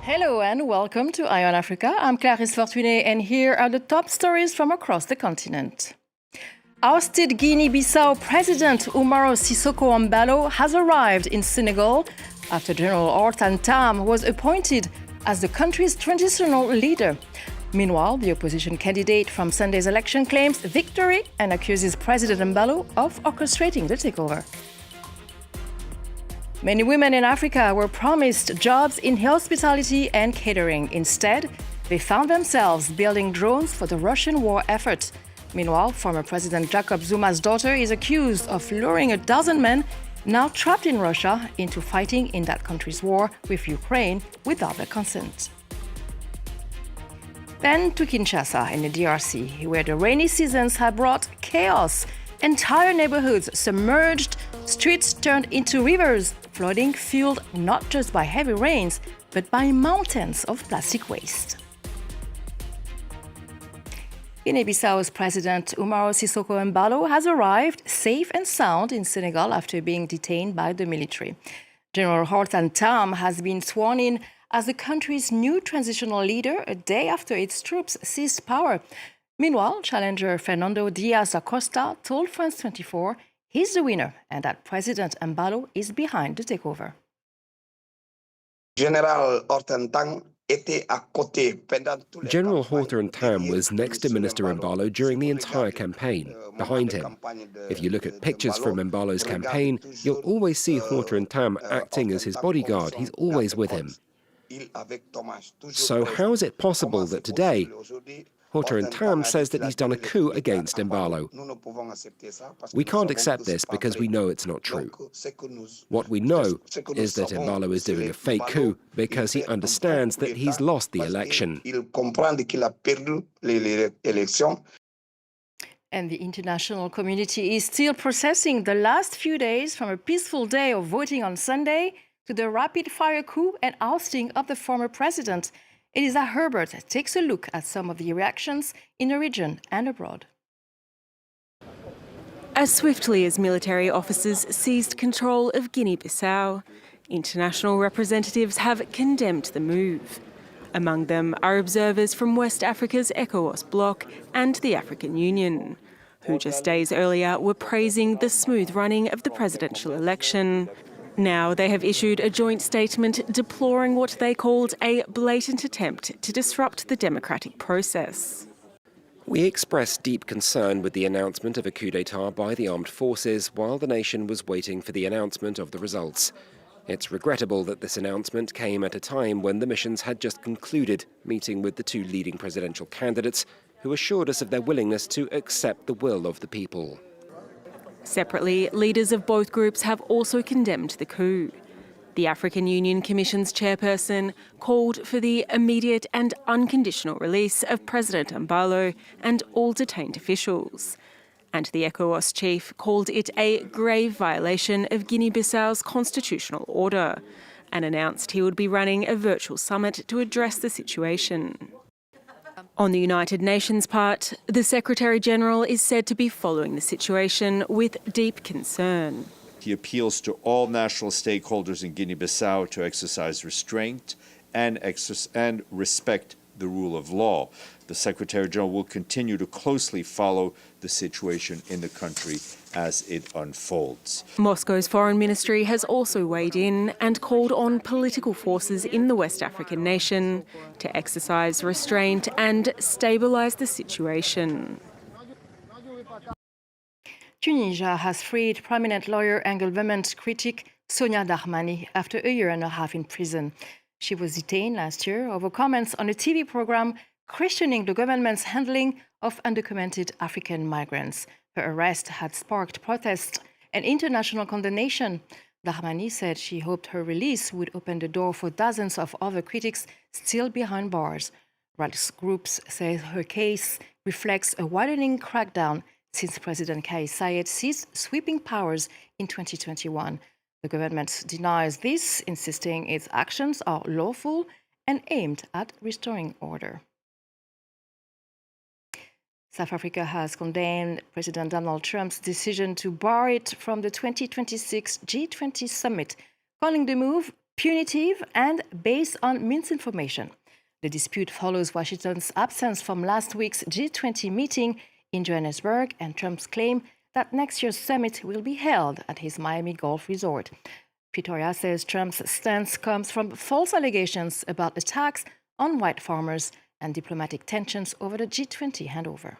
Hello and welcome to Eye on Africa. I'm Clarisse Fortuné and here are the top stories from across the continent. Ousted Guinea-Bissau President Umaro Sissoco Embalo has arrived in Senegal after General Horta N'Tam was appointed as the country's transitional leader. Meanwhile, the opposition candidate from Sunday's election claims victory and accuses President Embalo of orchestrating the takeover. Many women in Africa were promised jobs in hospitality and catering. Instead, they found themselves building drones for the Russian war effort. Meanwhile, former President Jacob Zuma's daughter is accused of luring a dozen men now trapped in Russia into fighting in that country's war with Ukraine without their consent. Then to Kinshasa in the DRC, where the rainy seasons have brought chaos. Entire neighbourhoods submerged, streets turned into rivers, flooding fueled not just by heavy rains, but by mountains of plastic waste. Guinea-Bissau's President Umaro Sissoco Embalo has arrived safe and sound in Senegal after being detained by the military. General Horta N'Tam has been sworn in as the country's new transitional leader a day after its troops seized power. Meanwhile, challenger Fernando Diaz Acosta told France 24 he's the winner and that President Embalo is behind the takeover. General Horta N'Tam General Horta N'Tam was next to Minister Embalo during the entire campaign, behind him. If you look at pictures from Embalo's campaign, you'll always see Horta N'Tam acting as his bodyguard. He's always with him. So how is it possible that today Horta N'Tam says that he's done a coup against Embalo? We can't accept this because we know it's not true. What we know is that Embalo is doing a fake coup because he understands that he's lost the election. And the international community is still processing the last few days from a peaceful day of voting on Sunday to the rapid-fire coup and ousting of the former president. Elisa Herbert takes a look at some of the reactions in the region and abroad. As swiftly as military officers seized control of Guinea-Bissau, international representatives have condemned the move. Among them are observers from West Africa's ECOWAS bloc and the African Union, who just days earlier were praising the smooth running of the presidential election. Now they have issued a joint statement deploring what they called a blatant attempt to disrupt the democratic process. We express deep concern with the announcement of a coup d'etat by the armed forces while the nation was waiting for the announcement of the results. It's regrettable that this announcement came at a time when the missions had just concluded, meeting with the two leading presidential candidates who assured us of their willingness to accept the will of the people. Separately, leaders of both groups have also condemned the coup. The African Union Commission's chairperson called for the immediate and unconditional release of President Embalo and all detained officials. And the ECOWAS chief called it a grave violation of Guinea-Bissau's constitutional order and announced he would be running a virtual summit to address the situation. On the United Nations part, the Secretary-General is said to be following the situation with deep concern. He appeals to all national stakeholders in Guinea-Bissau to exercise restraint and respect the rule of law. The Secretary-General will continue to closely follow the situation in the country as it unfolds. Moscow's foreign ministry has also weighed in and called on political forces in the West African nation to exercise restraint and stabilise the situation. Tunisia has freed prominent lawyer and government critic Sonia Dahmani after a year and a half in prison. She was detained last year over comments on a TV program questioning the government's handling of undocumented African migrants. Her arrest had sparked protests and international condemnation. Dahmani said she hoped her release would open the door for dozens of other critics still behind bars. Rights groups say her case reflects a widening crackdown since President Kais Saied seized sweeping powers in 2021. The government denies this, insisting its actions are lawful and aimed at restoring order. South Africa has condemned President Donald Trump's decision to bar it from the 2026 G20 summit, calling the move punitive and based on misinformation. The dispute follows Washington's absence from last week's G20 meeting in Johannesburg and Trump's claim that next year's summit will be held at his Miami Golf resort. Pretoria says Trump's stance comes from false allegations about attacks on white farmers and diplomatic tensions over the G20 handover.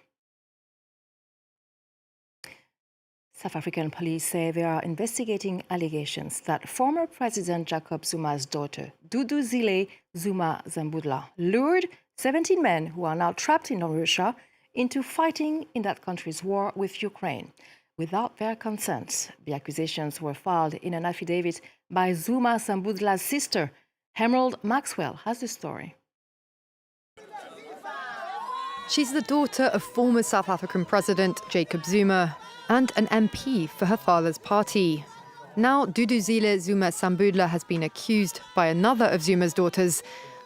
South African police say they are investigating allegations that former President Jacob Zuma's daughter, Duduzile Zuma Zambudla, lured 17 men who are now trapped in Russia into fighting in that country's war with Ukraine. Without their consent, the accusations were filed in an affidavit by Zuma Zambudla's sister. Emerald Maxwell has the story. She's the daughter of former South African President Jacob Zuma and an MP for her father's party. Now, Duduzile Zuma Zambudla has been accused by another of Zuma's daughters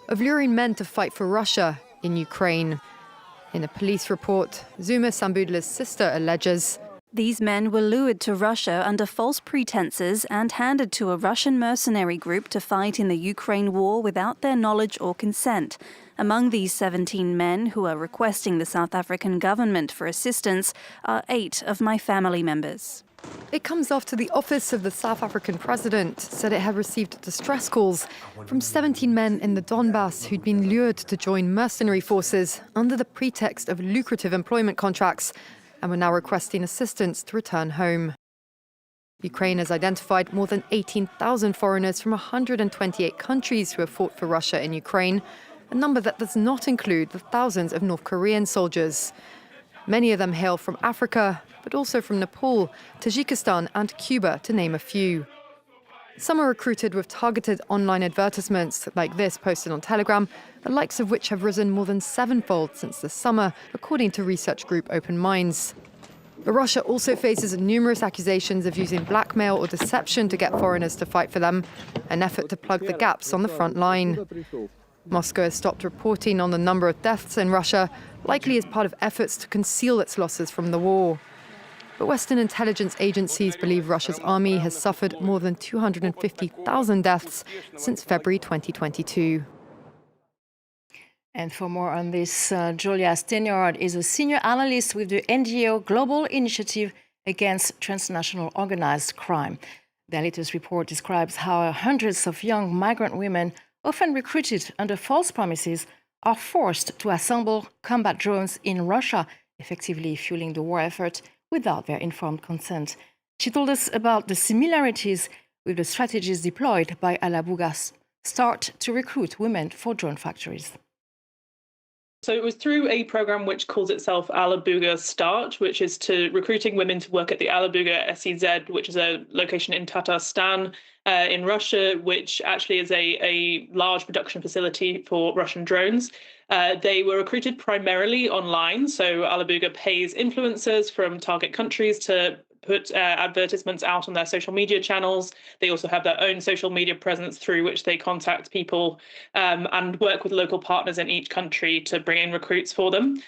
of luring men to fight for Russia in Ukraine. In a police report, Zuma Zambudla's sister alleges these men were lured to Russia under false pretenses and handed to a Russian mercenary group to fight in the Ukraine war without their knowledge or consent. Among these 17 men who are requesting the South African government for assistance are 8 of my family members. It comes after the office of the South African president said it had received distress calls from 17 men in the Donbass who'd been lured to join mercenary forces under the pretext of lucrative employment contracts and were now requesting assistance to return home. Ukraine has identified more than 18,000 foreigners from 128 countries who have fought for Russia in Ukraine, a number that does not include the thousands of North Korean soldiers. Many of them hail from Africa, but also from Nepal, Tajikistan and Cuba, to name a few. Some are recruited with targeted online advertisements like this posted on Telegram, the likes of which have risen more than 7-fold since the summer, according to research group Open Minds. But Russia also faces numerous accusations of using blackmail or deception to get foreigners to fight for them, an effort to plug the gaps on the front line. Moscow has stopped reporting on the number of deaths in Russia, likely as part of efforts to conceal its losses from the war. But Western intelligence agencies believe Russia's army has suffered more than 250,000 deaths since February 2022. And for more on this, Julia Steinyard is a senior analyst with the NGO Global Initiative Against Transnational Organized Crime. Their latest report describes how hundreds of young migrant women, often recruited under false promises, are forced to assemble combat drones in Russia, effectively fueling the war effort without their informed consent. She told us about the similarities with the strategies deployed by Alabuga Start to recruit women for drone factories. So it was through a program which calls itself Alabuga Start, which is to recruiting women to work at the Alabuga SEZ, which is a location in Tatarstan in Russia, which actually is a large production facility for Russian drones. They were recruited primarily online. So Alabuga pays influencers from target countries to put advertisements out on their social media channels. They also have their own social media presence through which they contact people and work with local partners in each country to bring in recruits for them.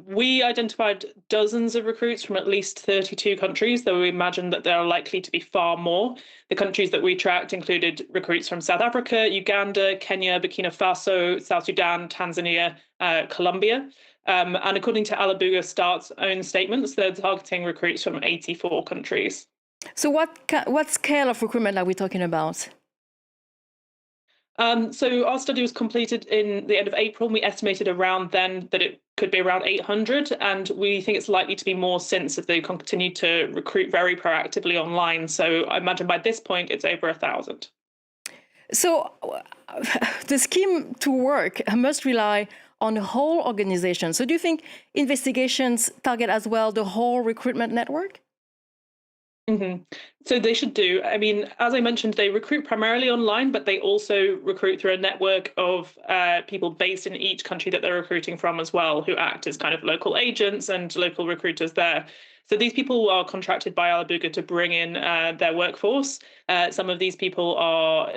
We identified dozens of recruits from at least 32 countries, though we imagine that there are likely to be far more. The countries that we tracked included recruits from South Africa, Uganda, Kenya, Burkina Faso, South Sudan, Tanzania, Colombia. And according to Alabuga Start's own statements, they're targeting recruits from 84 countries. So what scale of recruitment are we talking about? So our study was completed in the end of April, and we estimated around then that it could be around 800, and we think it's likely to be more since if they continue to recruit very proactively online. So I imagine by this point it's over 1,000. So the scheme to work must rely on the whole organization. So do you think investigations target as well the whole recruitment network? Mm-hmm. So they should do. I mean, as I mentioned, they recruit primarily online, but they also recruit through a network of people based in each country that they're recruiting from as well, who act as kind of local agents and local recruiters there. So these people are contracted by Alabuga to bring in their workforce. Some of these people are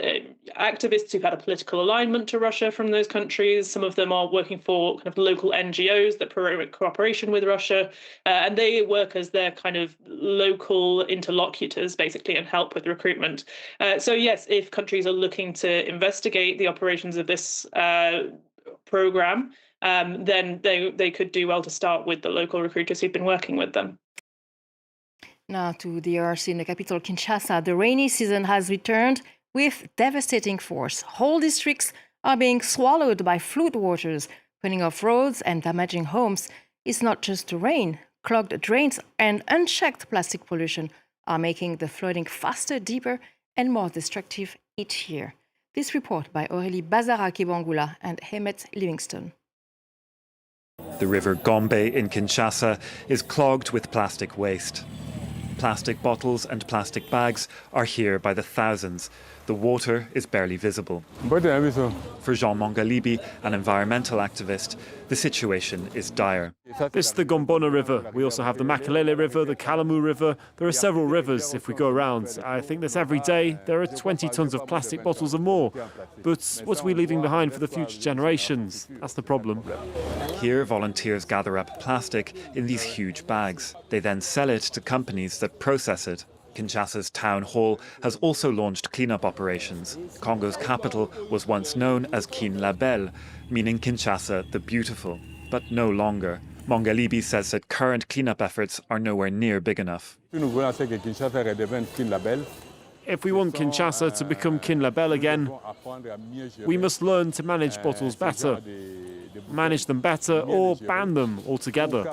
activists who've had a political alignment to Russia from those countries. Some of them are working for kind of local NGOs that promote cooperation with Russia, and they work as their kind of local interlocutors, basically, and help with recruitment. So yes, if countries are looking to investigate the operations of this program, then they could do well to start with the local recruiters who've been working with them. Now to the DRC in the capital, Kinshasa. The rainy season has returned with devastating force. Whole districts are being swallowed by flood waters, putting off roads and damaging homes. It's not just the rain. Clogged drains and unchecked plastic pollution are making the flooding faster, deeper, and more destructive each year. This report by Aurélie Bazara-Kibangula and Hemet Livingston. The river Gombe in Kinshasa is clogged with plastic waste. Plastic bottles and plastic bags are here by the thousands. The water is barely visible. For Jean Mongalibi, an environmental activist, the situation is dire. This is the Gombona River. We also have the Makalele River, the Kalamu River. There are several rivers if we go around. I think that every day there are 20 tons of plastic bottles or more. But what are we leaving behind for the future generations? That's the problem. Here, volunteers gather up plastic in these huge bags. They then sell it to companies that process it. Kinshasa's town hall has also launched cleanup operations. Congo's capital was once known as Kin la Belle, meaning Kinshasa the beautiful, but no longer. Mongalibi says that current cleanup efforts are nowhere near big enough. If we want Kinshasa to become Kin la Belle again, we must learn to manage bottles better. Manage them better or ban them altogether.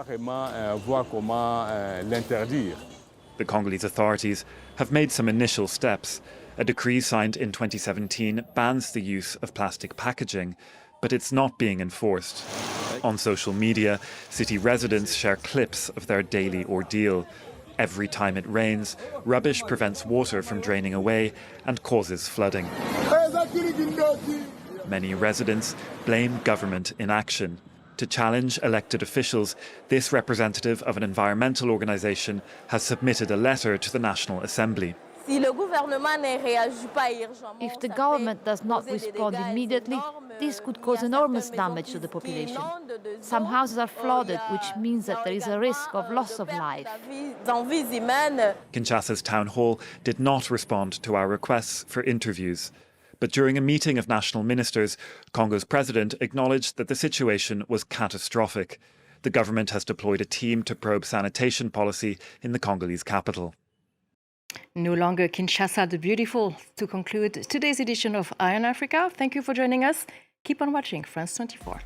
The Congolese authorities have made some initial steps. A decree signed in 2017 bans the use of plastic packaging, but it's not being enforced. On social media, city residents share clips of their daily ordeal. Every time it rains, rubbish prevents water from draining away and causes flooding. Many residents blame government inaction. To challenge elected officials, this representative of an environmental organisation has submitted a letter to the National Assembly. If the government does not respond immediately, this could cause enormous damage to the population. Some houses are flooded, which means that there is a risk of loss of life. Kinshasa's town hall did not respond to our requests for interviews. But during a meeting of national ministers, Congo's president acknowledged that the situation was catastrophic. The government has deployed a team to probe sanitation policy in the Congolese capital. No longer Kinshasa the beautiful. To conclude today's edition of Eye on Africa, thank you for joining us. Keep on watching France 24.